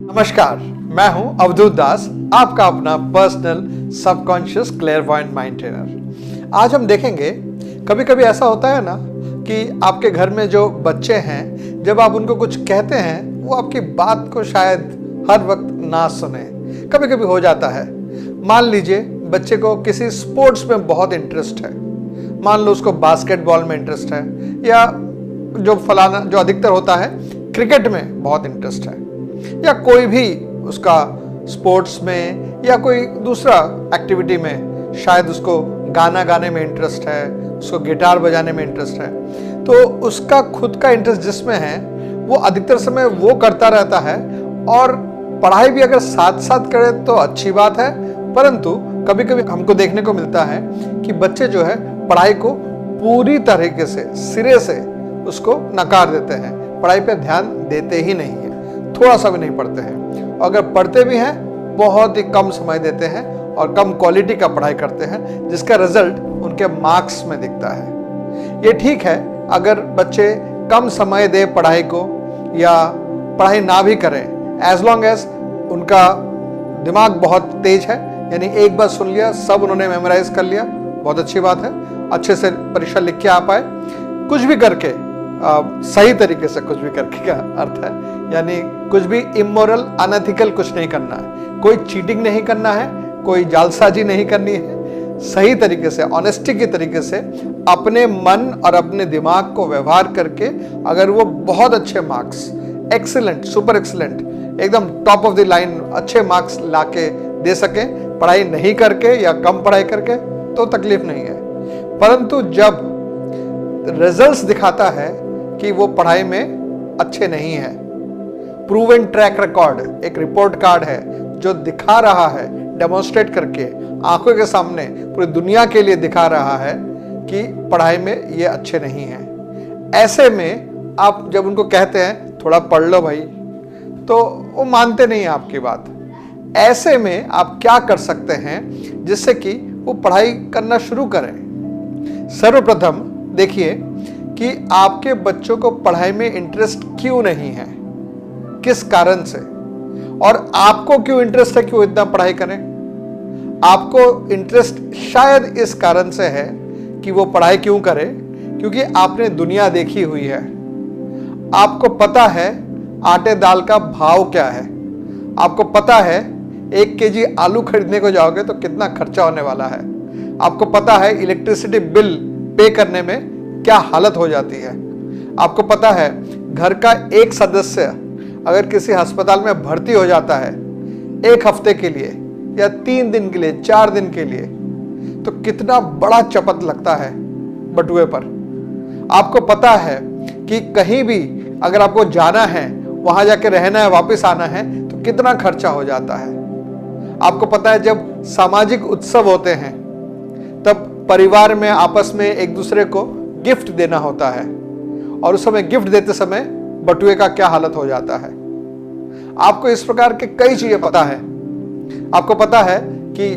नमस्कार, मैं हूं अवधूत दास, आपका अपना पर्सनल सबकॉन्शियस क्लेयरवॉयंट माइंड ट्रेनर। आज हम देखेंगे, कभी कभी ऐसा होता है ना कि आपके घर में जो बच्चे हैं, जब आप उनको कुछ कहते हैं वो आपकी बात को शायद हर वक्त ना सुने। कभी कभी हो जाता है। मान लीजिए बच्चे को किसी स्पोर्ट्स में बहुत इंटरेस्ट है, मान लो उसको बास्केटबॉल में इंटरेस्ट है, या जो अधिकतर होता है क्रिकेट में बहुत इंटरेस्ट है, या कोई भी उसका स्पोर्ट्स में या कोई दूसरा एक्टिविटी में, शायद उसको गाना गाने में इंटरेस्ट है, उसको गिटार बजाने में इंटरेस्ट है। तो उसका खुद का इंटरेस्ट जिसमें है वो अधिकतर समय वो करता रहता है, और पढ़ाई भी अगर साथ साथ करे तो अच्छी बात है। परंतु कभी कभी हमको देखने को मिलता है कि बच्चे जो है पढ़ाई को पूरी तरीके से सिरे से उसको नकार देते हैं, पढ़ाई पे ध्यान देते ही नहीं है, थोड़ा सा भी नहीं पढ़ते हैं, और अगर पढ़ते भी हैं बहुत ही कम समय देते हैं और कम क्वालिटी का पढ़ाई करते हैं, जिसका रिजल्ट उनके मार्क्स में दिखता है। ये ठीक है अगर बच्चे कम समय दे पढ़ाई को या पढ़ाई ना भी करें, एज लॉन्ग एज उनका दिमाग बहुत तेज है, यानी एक बार सुन लिया सब उन्होंने मेमोराइज कर लिया, बहुत अच्छी बात है, अच्छे से परीक्षा लिख के आ पाए। कुछ भी करके सही तरीके से, कुछ भी करके का अर्थ है यानी कुछ भी इमोरल अनएथिकल कुछ नहीं करना है, कोई चीटिंग नहीं करना है, कोई जालसाजी नहीं करनी है। सही तरीके से, ऑनेस्टी के तरीके से अपने मन और अपने दिमाग को व्यवहार करके अगर वो बहुत अच्छे मार्क्स, एक्सीलेंट, सुपर एक्सीलेंट, एकदम टॉप ऑफ द लाइन अच्छे मार्क्स लाके दे सकें, पढ़ाई नहीं करके या कम पढ़ाई करके, तो तकलीफ नहीं है। परंतु जब रिजल्ट्स दिखाता है कि वो पढ़ाई में अच्छे नहीं है, प्रूवन ट्रैक रिकॉर्ड एक रिपोर्ट कार्ड है जो दिखा रहा है, डेमोन्स्ट्रेट करके आंखों के सामने पूरी दुनिया के लिए दिखा रहा है कि पढ़ाई में ये अच्छे नहीं हैं। ऐसे में आप जब उनको कहते हैं थोड़ा पढ़ लो भाई, तो वो मानते नहीं है आपकी बात। ऐसे में आप क्या कर सकते हैं जिससे कि वो पढ़ाई करना शुरू करें? सर्वप्रथम देखिए कि आपके बच्चों को पढ़ाई में इंटरेस्ट क्यों नहीं है, किस कारण से, और आपको क्यों इंटरेस्ट है कि वो इतना पढ़ाई करें। आपको इंटरेस्ट शायद इस कारण से है कि वो पढ़ाई क्यों करे, क्योंकि आपने दुनिया देखी हुई है, आपको पता है आटे दाल का भाव क्या है, आपको पता है 1 केजी आलू खरीदने को जाओगे तो कितना खर्चा होने वाला है, आपको पता है इलेक्ट्रिसिटी बिल पे करने में क्या हालत हो जाती है, आपको पता है घर का एक सदस्य अगर किसी अस्पताल में भर्ती हो जाता है 1 हफ्ते के लिए या 3 दिन के लिए, 4 दिन के लिए, तो कितना बड़ा चपत लगता है बटुए पर। आपको पता है कि कहीं भी अगर आपको जाना है, वहां जाके रहना है, वापस आना है, तो कितना खर्चा हो जाता है। आपको पता है जब सामाजिक उत्सव होते हैं तब परिवार में आपस में एक दूसरे को गिफ्ट देना होता है, और उस समय गिफ्ट देते समय बटुए का क्या हालत हो जाता है। आपको इस प्रकार के कई चीजें पता है। आपको पता है कि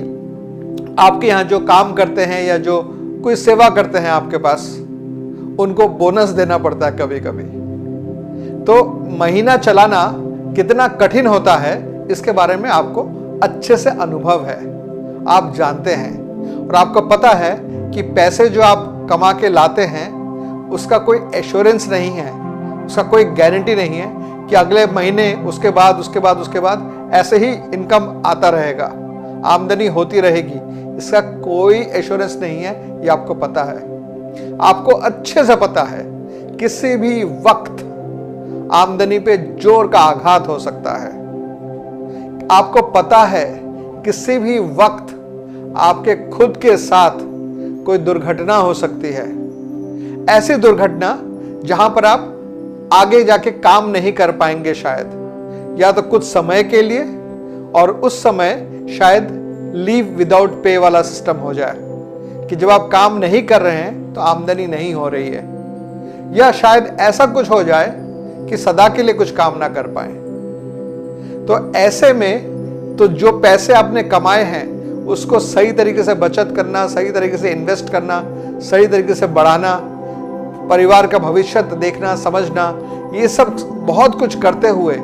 आपके यहाँ जो काम करते हैं या जो कोई सेवा करते हैं आपके पास, उनको बोनस देना पड़ता है कभी कभी। तो महीना चलाना कितना कठिन होता है इसके बारे में आपको अच्छे से अनुभव है, आप जानते हैं। और आपको पता है कि पैसे जो आप कमा के लाते हैं उसका कोई एश्योरेंस नहीं है, उसका कोई गारंटी नहीं है कि अगले महीने उसके बाद ऐसे ही इनकम आता रहेगा, आमदनी होती रहेगी, इसका कोई एश्योरेंस नहीं है। ये आपको पता है, आपको अच्छे से पता है किसी भी वक्त आमदनी पे जोर का आघात हो सकता है। आपको पता है किसी भी वक्त आपके खुद के साथ कोई दुर्घटना हो सकती है, ऐसी दुर्घटना जहां पर आप आगे जाके काम नहीं कर पाएंगे शायद, या तो कुछ समय के लिए, और उस समय शायद लीव विदाउट पे वाला सिस्टम हो जाए कि जब आप काम नहीं कर रहे हैं तो आमदनी नहीं हो रही है, या शायद ऐसा कुछ हो जाए कि सदा के लिए कुछ काम ना कर पाए। तो ऐसे में तो जो पैसे आपने कमाए हैं उसको सही तरीके से बचत करना, सही तरीके से इन्वेस्ट करना, सही तरीके से बढ़ाना, परिवार का भविष्य देखना, समझना, ये सब बहुत कुछ करते हुए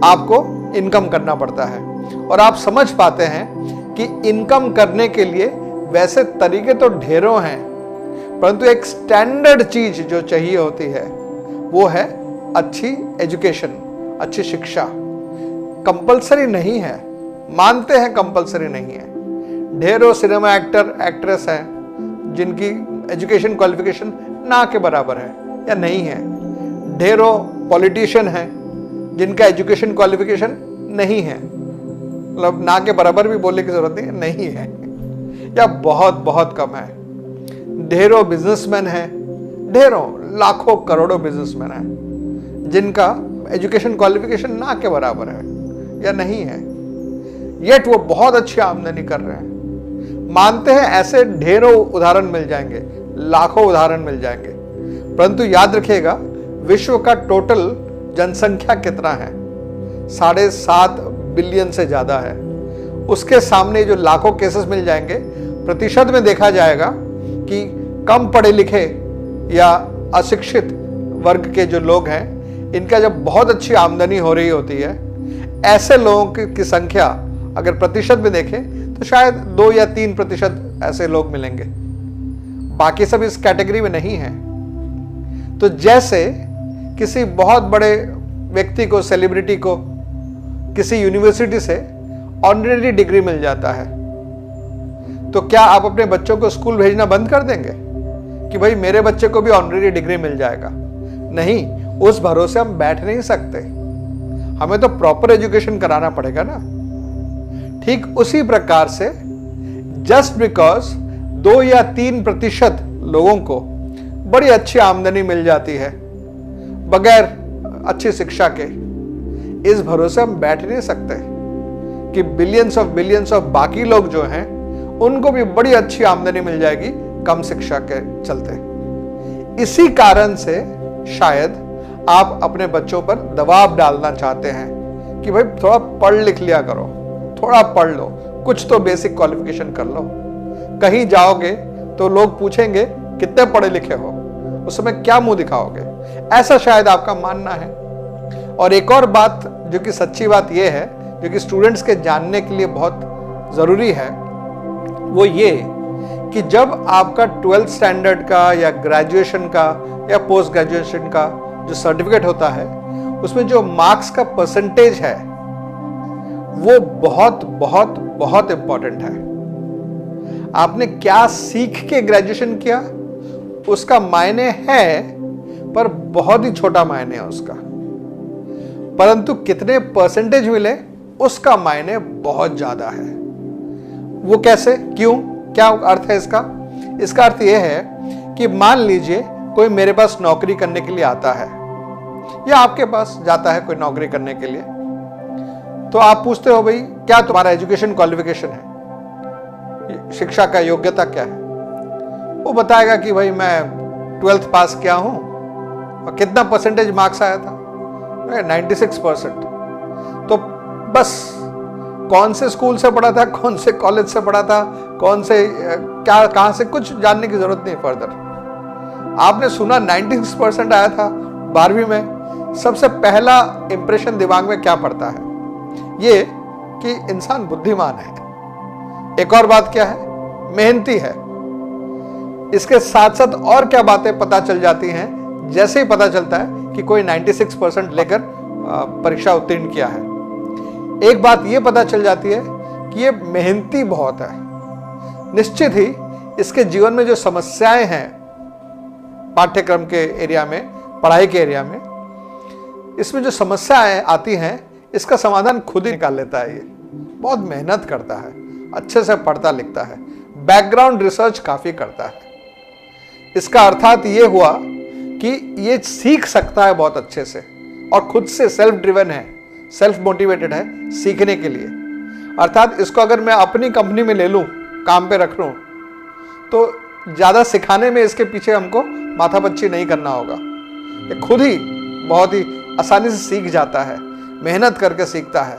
आपको इनकम करना पड़ता है। और आप समझ पाते हैं कि इनकम करने के लिए वैसे तरीके तो ढेरों हैं, परंतु एक स्टैंडर्ड चीज जो चाहिए होती है वो है अच्छी एजुकेशन, अच्छी शिक्षा। कंपलसरी नहीं है, मानते हैं कंपलसरी नहीं है। ढेरों सिनेमा एक्टर एक्ट्रेस हैं जिनकी एजुकेशन क्वालिफिकेशन ना के बराबर है या नहीं है। ढेरों पॉलिटिशियन हैं जिनका एजुकेशन क्वालिफिकेशन नहीं है, मतलब ना के बराबर भी बोलने की जरूरत नहीं है या बहुत बहुत कम है। ढेरों बिजनेसमैन हैं, ढेरों लाखों करोड़ों बिजनेसमैन हैं जिनका एजुकेशन क्वालिफिकेशन ना के बराबर है या नहीं है, येट वो बहुत अच्छी आमदनी कर रहे हैं। मानते हैं ऐसे ढेरों उदाहरण मिल जाएंगे, लाखों उदाहरण मिल जाएंगे, परंतु याद रखिएगा विश्व का टोटल जनसंख्या कितना है? 7.5 बिलियन से ज्यादा है। उसके सामने जो लाखों केसेस मिल जाएंगे, प्रतिशत में देखा जाएगा कि कम पढ़े लिखे या अशिक्षित वर्ग के जो लोग हैं, इनका जब बहुत अच्छी आमदनी हो रही होती है, ऐसे लोगों की संख्या अगर प्रतिशत में देखें तो शायद 2 या 3% ऐसे लोग मिलेंगे, बाकी सब इस कैटेगरी में नहीं है। तो जैसे किसी बहुत बड़े व्यक्ति को, सेलिब्रिटी को किसी यूनिवर्सिटी से ऑनरेरी डिग्री मिल जाता है, तो क्या आप अपने बच्चों को स्कूल भेजना बंद कर देंगे कि भाई मेरे बच्चे को भी ऑनरेरी डिग्री मिल जाएगा? नहीं, उस भरोसे हम बैठ नहीं सकते, हमें तो प्रॉपर एजुकेशन कराना पड़ेगा ना। ठीक उसी प्रकार से जस्ट बिकॉज 2 या 3% लोगों को बड़ी अच्छी आमदनी मिल जाती है बगैर अच्छी शिक्षा के, इस भरोसे हम बैठ नहीं सकते कि बिलियंस ऑफ बाकी लोग जो हैं उनको भी बड़ी अच्छी आमदनी मिल जाएगी कम शिक्षा के चलते। इसी कारण से शायद आप अपने बच्चों पर दबाव डालना चाहते हैं कि भाई थोड़ा पढ़ लिख लिया करो, थोड़ा पढ़ लो, कुछ तो बेसिक क्वालिफिकेशन कर लो। कहीं जाओगे तो लोग पूछेंगे कितने पढ़े लिखे हो, उस समय क्या मुंह दिखाओगे, ऐसा शायद आपका मानना है। और एक और बात जो कि सच्ची बात यह है, जो कि स्टूडेंट्स के जानने के लिए बहुत जरूरी है, वो ये कि जब आपका 12th स्टैंडर्ड का या ग्रेजुएशन का या पोस्ट ग्रेजुएशन का जो सर्टिफिकेट होता है, उसमें जो मार्क्स का परसेंटेज है वो बहुत बहुत बहुत इंपॉर्टेंट है। आपने क्या सीख के ग्रेजुएशन किया उसका मायने है, पर बहुत ही छोटा मायने है उसका, परंतु कितने परसेंटेज मिले उसका मायने बहुत ज्यादा है। वो कैसे, क्यों, क्या अर्थ है इसका? इसका अर्थ यह है कि मान लीजिए कोई मेरे पास नौकरी करने के लिए आता है या आपके पास जाता है कोई नौकरी करने के लिए, तो आप पूछते हो भाई क्या तुम्हारा एजुकेशन क्वालिफिकेशन है, शिक्षा का योग्यता क्या है? वो बताएगा कि भाई मैं 12th पास किया हूं और कितना परसेंटेज मार्क्स आया था, 96%। तो बस कौन से स्कूल से पढ़ा था, कौन से कॉलेज से पढ़ा था, कौन से क्या कहां से, कुछ जानने की जरूरत नहीं फर्दर। आपने सुना 96% आया था 12वीं में, सबसे पहला इंप्रेशन दिमाग में क्या पड़ता है? ये कि इंसान बुद्धिमान है। एक और बात क्या है? मेहनती है। इसके साथ साथ और क्या बातें पता चल जाती हैं जैसे ही पता चलता है कि कोई 96% लेकर परीक्षा उत्तीर्ण किया है? एक बात यह पता चल जाती है कि ये मेहनती बहुत है। निश्चित ही इसके जीवन में जो समस्याएं हैं पाठ्यक्रम के एरिया में, पढ़ाई के एरिया में, इसमें जो समस्याएं आती हैं इसका समाधान खुद ही निकाल लेता है। ये बहुत मेहनत करता है, अच्छे से पढ़ता लिखता है, बैकग्राउंड रिसर्च काफी करता है। इसका अर्थात ये हुआ कि ये सीख सकता है बहुत अच्छे से और खुद से सेल्फ ड्रिवन है, सेल्फ मोटिवेटेड है सीखने के लिए। अर्थात इसको अगर मैं अपनी कंपनी में ले लूं, काम पे रख लूं, तो ज्यादा सिखाने में इसके पीछे हमको माथापच्ची नहीं करना होगा। ये खुद ही बहुत ही आसानी से सीख जाता है, मेहनत करके सीखता है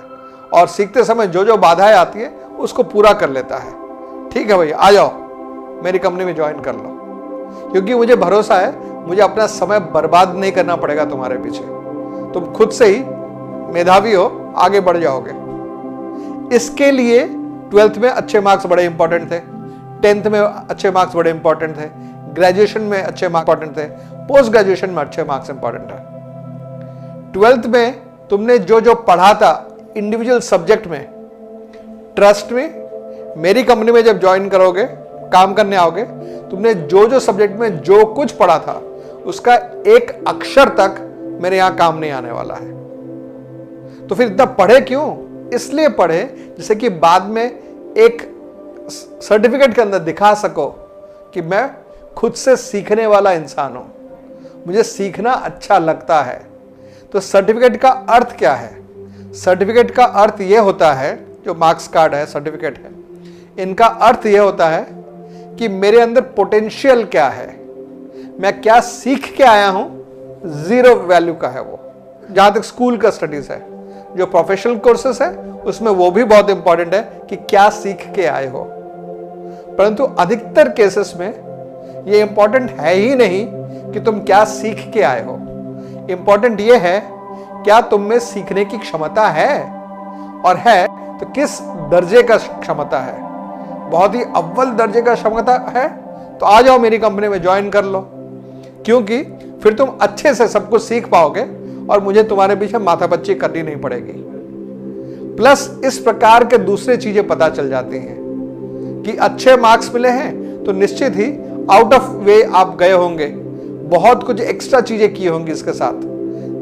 और सीखते समय जो जो बाधाएं आती है उसको पूरा कर लेता है। ठीक है भाई, आ जाओ मेरी कंपनी में ज्वाइन कर लो, क्योंकि मुझे भरोसा है मुझे अपना समय बर्बाद नहीं करना पड़ेगा तुम्हारे पीछे। तुम खुद से ही मेधावी हो आगे बढ़ जाओगे। इसके लिए 12th में अच्छे मार्क्स बड़े इंपॉर्टेंट थे, 10th में अच्छे मार्क्स बड़े इंपॉर्टेंट थे, ग्रेजुएशन में अच्छे मार्क्स इंपॉर्टेंट थे, पोस्ट ग्रेजुएशन में अच्छे मार्क्स इंपॉर्टेंट है। 12th में तुमने जो जो पढ़ा था इंडिविजुअल सब्जेक्ट में, ट्रस्ट में, मेरी कंपनी में जब ज्वाइन करोगे, काम करने आओगे, तुमने जो जो सब्जेक्ट में जो कुछ पढ़ा था उसका एक अक्षर तक मेरे यहां काम नहीं आने वाला है। तो फिर इतना पढ़े क्यों? इसलिए पढ़े जिससे कि बाद में एक सर्टिफिकेट के अंदर दिखा सको कि मैं खुद से सीखने वाला इंसान हूं, मुझे सीखना अच्छा लगता है। तो सर्टिफिकेट का अर्थ क्या है? सर्टिफिकेट का अर्थ यह होता है, जो मार्क्स कार्ड है, सर्टिफिकेट है, इनका अर्थ यह होता है कि मेरे अंदर पोटेंशियल क्या है, मैं क्या सीख के आया हूं, जीरो वैल्यू का है वो। जहां तक स्कूल का स्टडीज है, जो प्रोफेशनल कोर्सेस है उसमें वो भी बहुत इंपॉर्टेंट है कि क्या सीख के आए हो, परंतु अधिकतर केसेस में ये इंपॉर्टेंट है ही नहीं कि तुम क्या सीख के आए हो। इंपॉर्टेंट ये है क्या तुम में सीखने की क्षमता है, और है तो किस दर्जे का क्षमता है। बहुत ही अव्वल दर्जे का क्षमता है तो आ जाओ मेरी कंपनी में ज्वाइन कर लो, क्योंकि फिर तुम अच्छे से सब कुछ सीख पाओगे और मुझे तुम्हारे पीछे माथापच्ची करनी नहीं पड़ेगी। प्लस इस प्रकार के दूसरे चीजें पता चल जाती हैं कि अच्छे मार्क्स मिले हैं तो निश्चित ही आउट ऑफ वे आप गए होंगे, बहुत कुछ एक्स्ट्रा चीजें की होंगी इसके साथ,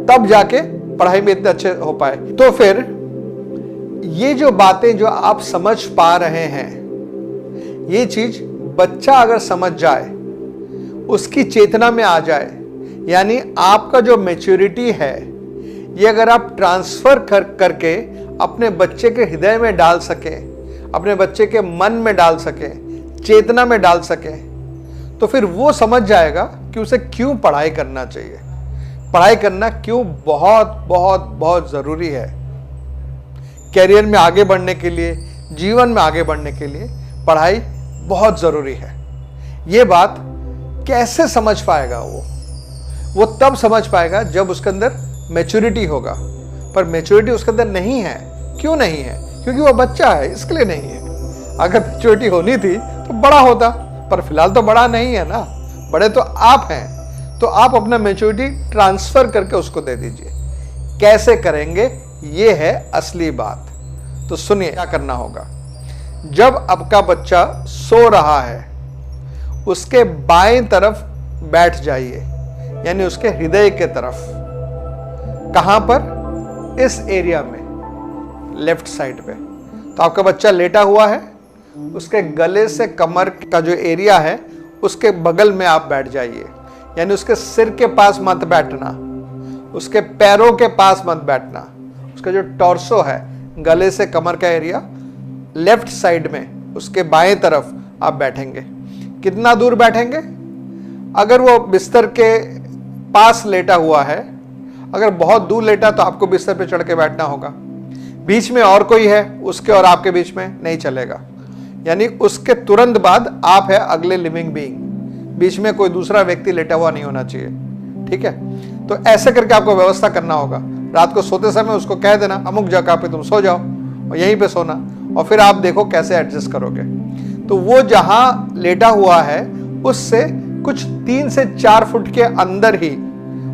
तब जाके पढ़ाई में इतने अच्छे हो पाए। तो फिर ये जो बातें जो आप समझ पा रहे हैं, ये चीज बच्चा अगर समझ जाए, उसकी चेतना में आ जाए, यानी आपका जो मैच्योरिटी है ये अगर आप ट्रांसफर करके अपने बच्चे के हृदय में डाल सके, अपने बच्चे के मन में डाल सके, चेतना में डाल सके, तो फिर वो समझ जाएगा कि उसे क्यों पढ़ाई करना चाहिए, पढ़ाई करना क्यों बहुत बहुत बहुत जरूरी है। कैरियर में आगे बढ़ने के लिए, जीवन में आगे बढ़ने के लिए पढ़ाई बहुत जरूरी है। ये बात कैसे समझ पाएगा वो तब समझ पाएगा जब उसके अंदर मैच्योरिटी होगा। पर मैच्योरिटी उसके अंदर नहीं है। क्यों नहीं है? क्योंकि वो बच्चा है, इसके लिए नहीं है। अगर मैच्योरिटी होनी थी तो बड़ा होता, पर फिलहाल तो बड़ा नहीं है ना, बड़े तो आप हैं। तो आप अपना मैच्योरिटी ट्रांसफर करके उसको दे दीजिए। कैसे करेंगे, ये है असली बात। तो सुनिए क्या करना होगा। जब आपका बच्चा सो रहा है, उसके बाएं तरफ बैठ जाइए, यानी उसके हृदय के तरफ। कहां पर? इस एरिया में, लेफ्ट साइड पे। तो आपका बच्चा लेटा हुआ है, उसके गले से कमर का जो एरिया है उसके बगल में आप बैठ जाइए, यानी उसके सिर के पास मत बैठना, उसके पैरों के पास मत बैठना। उसका जो टॉर्सो है, गले से कमर का एरिया, लेफ्ट साइड में उसके बाएं तरफ आप बैठेंगे। कितना दूर बैठेंगे? अगर वो बिस्तर के पास लेटा हुआ है, अगर बहुत दूर लेटा तो आपको बिस्तर पे चढ़ के बैठना होगा। बीच में और कोई है, उसके और आपके बीच में नहीं चलेगा, यानी उसके तुरंत बाद आप है अगले लिविंग बीइंग, बीच में कोई दूसरा व्यक्ति लेटा हुआ नहीं होना चाहिए। ठीक है? तो ऐसे करके आपको व्यवस्था करना होगा। रात को सोते समय उसको कह देना अमुक जगह पे तुम सो जाओ और यहीं पे सोना, और फिर आप देखो कैसे एडजस्ट करोगे। तो वो जहां लेटा हुआ है उससे कुछ 3 से 4 फुट के अंदर ही,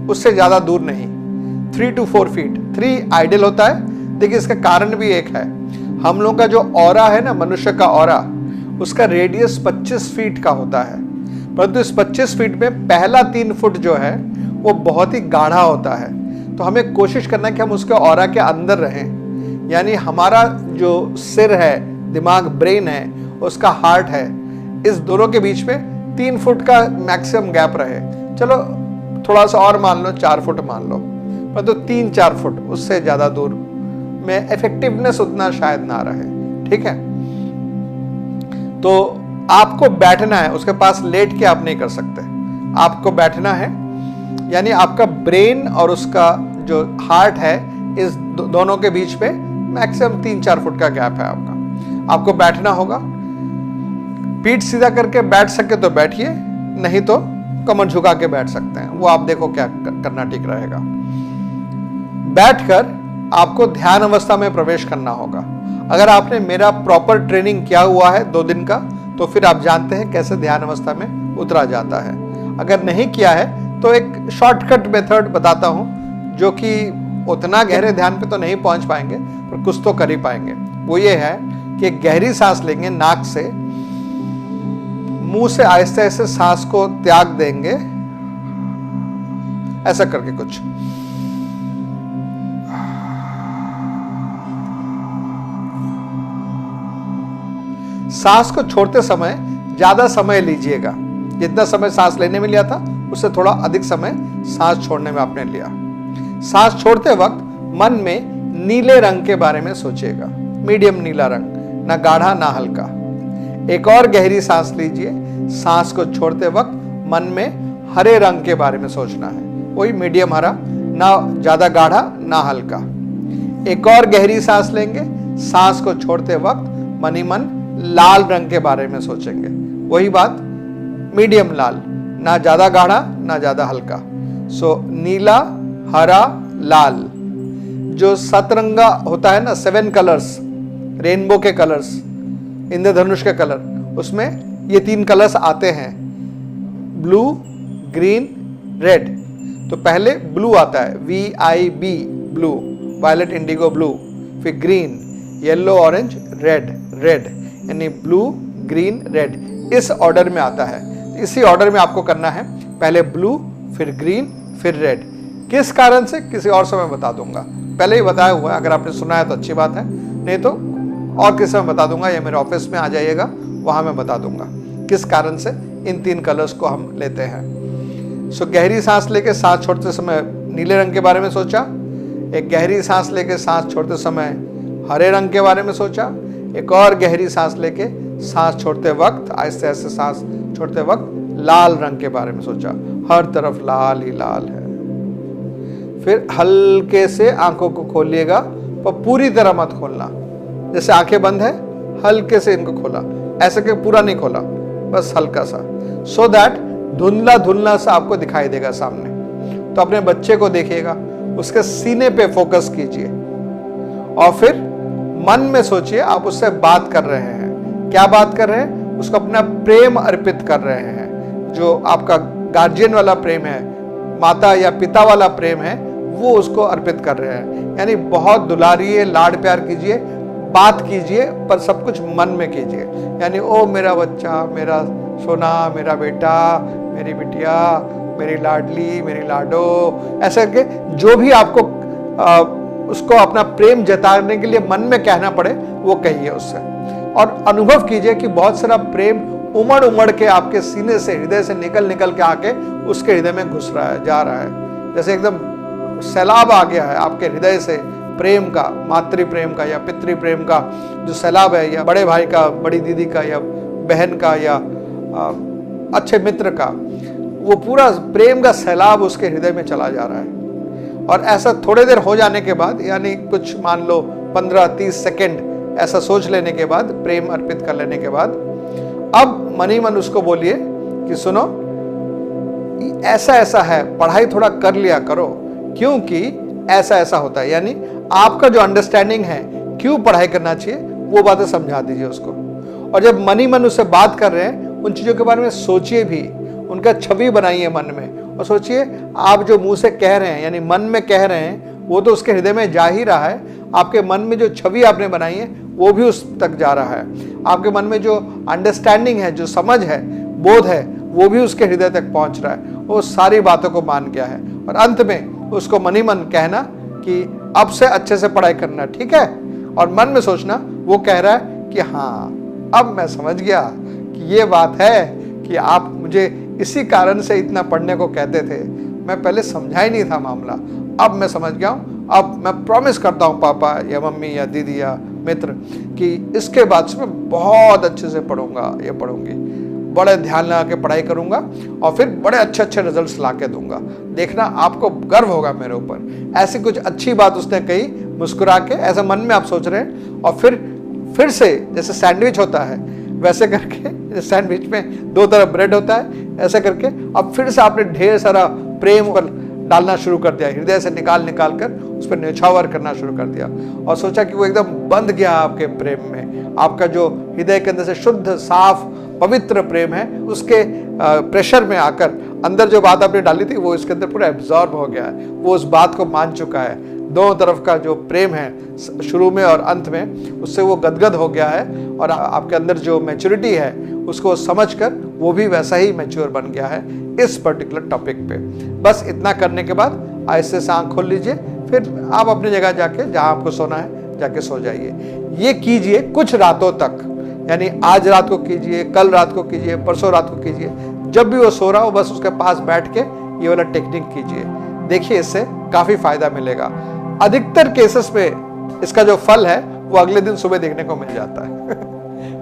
उससे ज्यादा दूर नहीं, 3 to 4 फीट। 3 आइडियल होता है। देखिए इसका कारण भी एक है, हम लोग का जो ऑरा है ना, मनुष्य का ऑरा, उसका रेडियस 25 फीट का होता है, परंतु इस 25 फीट में पहला 3 फुट जो है वो बहुत ही गाढ़ा होता है। तो हमें कोशिश करना है कि हम उसके ऑरा के अंदर रहें, यानी हमारा जो सिर है, दिमाग, ब्रेन है, उसका हार्ट है, इस दोनों के बीच में 3 फुट का मैक्सिमम गैप रहे। चलो थोड़ा सा और मान लो, 4 फुट मान लो, पर तो 3-4 फुट, उससे ज्यादा दूर में इफेक्टिवनेस उतना शायद ना रहे। ठीक है? तो आपको बैठना है, उसके पास लेट के आप नहीं कर सकते, आपको बैठना है, यानी आपका ब्रेन और उसका जो हार्ट है, इस दोनों के बीच में मैक्सिमम 3-4 फुट का गैप है आपको बैठना होगा। पीठ सीधा करके बैठ सके तो बैठिए, नहीं तो कमर झुका के बैठ सकते हैं, वो आप देखो क्या करना ठीक रहेगा। बैठकर आपको ध्यान अवस्था में प्रवेश करना होगा। अगर आपने मेरा प्रॉपर ट्रेनिंग किया हुआ है 2 दिन का, तो फिर आप जानते हैं कैसे ध्यान अवस्था में उतरा जाता है। अगर नहीं किया है तो एक शॉर्टकट मेथड बताता हूं, जो कि उतना गहरे ध्यान पे तो नहीं पहुंच पाएंगे पर कुछ तो कर ही पाएंगे। वो ये है कि गहरी सांस लेंगे नाक से, मुंह से आहिस्ते आहिस्ते सांस को त्याग देंगे, ऐसा करके कुछ। सांस को छोड़ते समय ज्यादा समय लीजिएगा। जितना समय सांस लेने में लिया था उससे थोड़ा अधिक समय सांस छोड़ने में आपने लिया। सांस छोड़ते वक्त मन में नीले रंग के बारे में सोचिएगा, मीडियम नीला रंग, ना गाढ़ा ना हल्का। एक और गहरी सांस लीजिए। सांस को छोड़ते वक्त मन में हरे रंग के बारे में सोचना है, वही मीडियम हरा, ना ज्यादा गाढ़ा ना हल्का। एक और गहरी सांस लेंगे। सांस को छोड़ते वक्त मन ही मन लाल रंग के बारे में सोचेंगे, वही बात, मीडियम लाल, ना ज्यादा गाढ़ा ना ज्यादा हल्का। सो नीला, हरा, लाल, जो सतरंगा होता है ना, 7 कलर्स, रेनबो के कलर्स, इंद्रधनुष के कलर, उसमें ये 3 कलर्स आते हैं, ब्लू, ग्रीन, रेड। तो पहले ब्लू आता है, VIB, blue, violet, indigo, blue, फिर green, yellow, orange, red, red, यानी ब्लू, ग्रीन, रेड, इस ऑर्डर में आता है। इसी ऑर्डर में आपको करना है, पहले ब्लू, फिर ग्रीन, फिर रेड। किस कारण से किसी और समय बता दूंगा, पहले ही बताया हुआ है। अगर आपने सुना है तो अच्छी बात है, नहीं तो और किस समय बता दूंगा, या मेरे ऑफिस में आ जाइएगा, वहां मैं बता दूंगा किस कारण से इन 3 कलर्स को हम लेते हैं। सो गहरी सांस लेके सांस छोड़ते समय नीले रंग के बारे में सोचा। एक गहरी सांस लेके सांस छोड़ते समय हरे रंग के बारे में सोचा। एक और गहरी सांस लेके सांस छोड़ते वक्त, आहिस्ते आहिस्ते सांस छोड़ते वक्त लाल रंग के बारे में सोचा। हर तरफ लाल ही लाल है। फिर हल्के से आंखों को खोलिएगा, पर पूरी तरह मत खोलना। जैसे आंखें बंद है, हल्के से इनको खोला, ऐसे कि पूरा नहीं खोला, बस हल्का सा, सो दैट धुंधला धुंधला सा आपको दिखाई देगा सामने। तो अपने बच्चे को देखिएगा, उसके सीने पे फोकस कीजिए और फिर मन में सोचिए आप उससे बात कर रहे हैं। क्या बात कर रहे हैं? उसको अपना प्रेम अर्पित कर रहे हैं। जो आपका गार्जियन वाला प्रेम है, माता या पिता वाला प्रेम है, वो उसको अर्पित कर रहे हैं। यानी बहुत दुलारिए, लाड प्यार कीजिए, बात कीजिए, पर सब कुछ मन में कीजिए। यानी ओ मेरा बच्चा, मेरा सोना, मेरा बेटा, मेरी बिटिया, मेरी लाडली, मेरी लाडो, ऐसे करके जो भी आपको उसको अपना प्रेम जताने के लिए मन में कहना पड़े वो कहिए उससे। और अनुभव कीजिए कि बहुत सारा प्रेम उमड़ उमड़ के आपके सीने से, हृदय से निकल निकल के आके उसके हृदय में घुस रहा है, जा रहा है। जैसे एकदम सैलाब आ गया है आपके हृदय से प्रेम का, मातृ प्रेम का या पितृ प्रेम का जो सैलाब है, या बड़े भाई का, बड़ी दीदी का, या बहन का, या अच्छे मित्र का, वो पूरा प्रेम का सैलाब उसके हृदय में चला जा रहा है। और ऐसा थोड़े देर हो जाने के बाद, यानी कुछ मान लो 15-30 सेकेंड ऐसा सोच लेने के बाद, प्रेम अर्पित कर लेने के बाद, अब मन ही मन उसको बोलिए कि सुनो, ऐसा ऐसा है, पढ़ाई थोड़ा कर लिया करो, क्योंकि ऐसा ऐसा होता है। यानी आपका जो अंडरस्टैंडिंग है क्यों पढ़ाई करना चाहिए, वो बातें समझा दीजिए उसको। और जब मन ही मन उससे बात कर रहे हैं, उन चीजों के बारे में सोचिए भी, उनका छवि बनाइए मन में, और सोचिए आप जो मुंह से कह रहे हैं, यानी मन में कह रहे हैं, वो तो उसके हृदय में जा ही रहा है। आपके मन में जो छवि आपने बनाई है वो भी उस तक जा रहा है। आपके मन में जो अंडरस्टैंडिंग है, जो समझ है, बोध है, वो भी उसके हृदय तक पहुंच रहा है। वो सारी बातों को मान गया है। और अंत में उसको मन ही मन कहना कि अब से अच्छे से पढ़ाई करना, ठीक है। और मन में सोचना वो कह रहा है कि हाँ, अब मैं समझ गया कि ये बात है कि आप मुझे इसी कारण से इतना पढ़ने को कहते थे, मैं पहले समझा ही नहीं था मामला, अब मैं समझ गया हूँ। अब मैं प्रॉमिस करता हूँ पापा या मम्मी या दीदी या मित्र कि इसके बाद से मैं बहुत अच्छे से पढ़ूंगा या पढ़ूंगी, बड़े ध्यान लगा के पढ़ाई करूंगा और फिर बड़े अच्छे अच्छे रिजल्ट्स ला के दूंगा। देखना आपको गर्व होगा मेरे ऊपर। ऐसी कुछ अच्छी बात उसने कही मुस्कुरा के, ऐसा मन में आप सोच रहे हैं। और फिर से जैसे सैंडविच होता है वैसे करके, सैंडविच में 2 तरफ ब्रेड होता है, ऐसे करके अब फिर से आपने ढेर सारा प्रेम पर डालना शुरू कर दिया, हृदय से निकाल निकाल कर उस पर न्यौछावर करना शुरू कर दिया और सोचा कि वो एकदम बंध गया आपके प्रेम में। आपका जो हृदय के अंदर से शुद्ध साफ पवित्र प्रेम है उसके प्रेशर में आकर अंदर जो बात आपने डाली थी वो इसके अंदर पूरा एब्जॉर्ब हो गया है, वो उस बात को मान चुका है। दोनों तरफ का जो प्रेम है शुरू में और अंत में, उससे वो गदगद हो गया है और आपके अंदर जो मैच्योरिटी है उसको समझकर वो भी वैसा ही मैच्योर बन गया है इस पर्टिकुलर टॉपिक पे। बस इतना करने के बाद आहिस्ते से आँख खोल लीजिए, फिर आप अपनी जगह जाके जहाँ आपको सोना है जाके सो जाइए। ये कीजिए कुछ रातों तक, यानी आज रात को कीजिए, कल रात को कीजिए, परसों रात को कीजिए, जब भी वो सो रहा हो बस उसके पास बैठ के ये वाला टेक्निक कीजिए। देखिए इससे काफ़ी फायदा मिलेगा। अधिकतर केसेस में इसका जो फल है वो अगले दिन सुबह देखने को मिल जाता है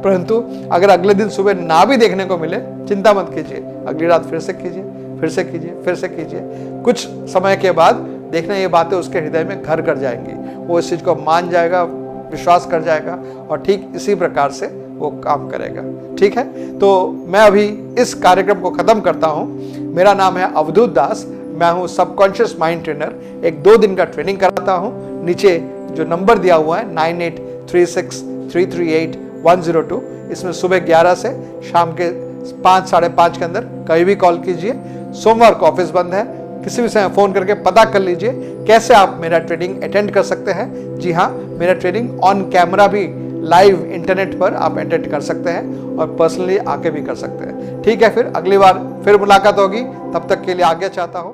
परंतु अगर अगले दिन सुबह ना भी देखने को मिले, चिंता मत कीजिए, अगली रात फिर से कीजिए, फिर से कीजिए, फिर से कीजिए। कुछ समय के बाद देखना ये बातें उसके हृदय में घर कर जाएंगी, वो इस चीज़ को मान जाएगा, विश्वास कर जाएगा और ठीक इसी प्रकार से वो काम करेगा। ठीक है, तो मैं अभी इस कार्यक्रम को खत्म करता हूँ। मेरा नाम है अवधूत दास, मैं हूँ सबकॉन्शियस माइंड ट्रेनर। एक 2 दिन का ट्रेनिंग कराता हूँ। नीचे जो नंबर दिया हुआ है 9836338102, इसमें सुबह 11 से शाम के 5 साढ़े 5 के अंदर कभी भी कॉल कीजिए। सोमवार को ऑफिस बंद है, किसी भी समय फ़ोन करके पता कर लीजिए कैसे आप मेरा ट्रेनिंग अटेंड कर सकते हैं। जी हाँ, मेरा ट्रेनिंग ऑन कैमरा भी लाइव इंटरनेट पर आप अटेंड कर सकते हैं और पर्सनली आके भी कर सकते हैं। ठीक है, फिर अगली बार फिर मुलाकात होगी, तब तक के लिए आज्ञा चाहता हूँ।